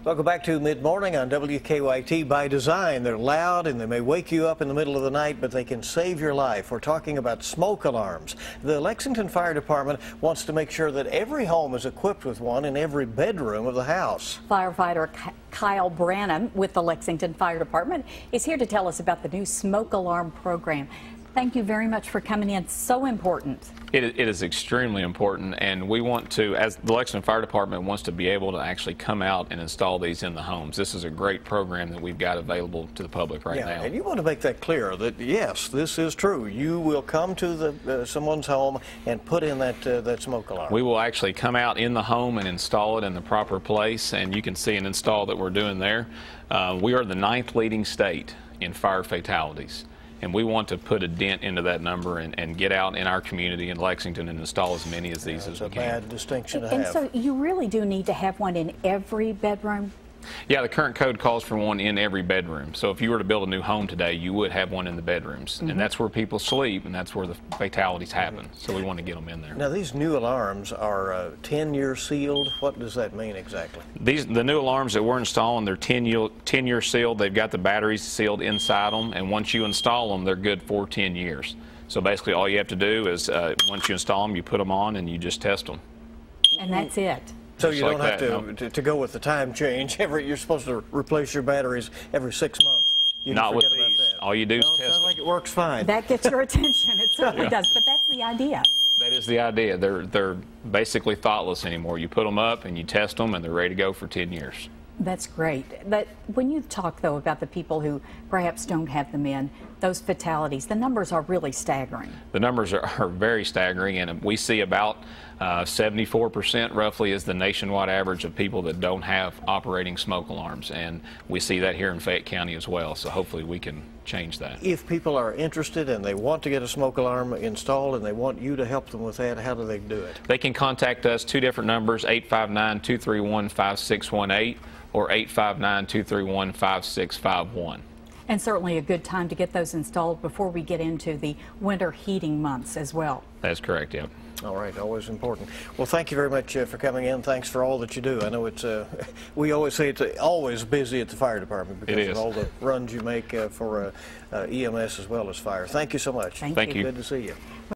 Welcome back to Mid-Morning on WKYT. By design, they're loud and they may wake you up in the middle of the night, but they can save your life. We're talking about smoke alarms. The Lexington Fire Department wants to make sure that every home is equipped with one in every bedroom of the house. Firefighter Kyle Branham with the Lexington Fire Department is here to tell us about the new smoke alarm program. Thank you very much for coming in. So important. It is extremely important, and we want to, as the Lexington Fire Department wants to be able to actually come out and install these in the homes. This is a great program that we've got available to the public right now. And you want to make that clear that yes, this is true. You will come to someone's home and put in that smoke alarm. We will actually come out in the home and install it in the proper place, and you can see an install that we're doing there. We are the 9th leading state in fire fatalities. And we want to put a dent into that number and get out in our community in Lexington and install as many of these as we can. It's a bad distinction to have. And so you really do need to have one in every bedroom? Yeah, the current code calls for one in every bedroom. So if you were to build a new home today, you would have one in the bedrooms. And that's where people sleep, and that's where the fatalities happen. So we want to get them in there. Now, these new alarms are 10-year sealed. What does that mean exactly? The new alarms that we're installing, they're 10-year sealed. They've got the batteries sealed inside them, and once you install them, they're good for 10 years. So basically all you have to do is once you install them, you put them on and you just test them. And that's it. So you don't have to go with the time change. You're supposed to replace your batteries every 6 months. Not with these. All you do is test them. Sounds like it works fine. That gets your attention. It certainly does. But that's the idea. That is the idea. They're basically thoughtless anymore. You put them up and you test them, and they're ready to go for 10 years. That's great. But when you talk, though, about the people who perhaps don't have them in, those fatalities, the numbers are really staggering. The numbers are very staggering, and we see about 74% roughly is the nationwide average of people that don't have operating smoke alarms, and we see that here in Fayette County as well, so hopefully we can change that. If people are interested and they want to get a smoke alarm installed and they want you to help them with that, how do they do it? They can contact us, 2 different numbers, 859-231-5618 or 859-231-5651. And certainly a good time to get those installed before we get into the winter heating months as well. That's correct, yep. All right, always important. Well, thank you very much for coming in. Thanks for all that you do. I know it's, we always say it's always busy at the fire department because of all the runs you make for EMS as well as fire. Thank you so much. Thank you. Good to see you.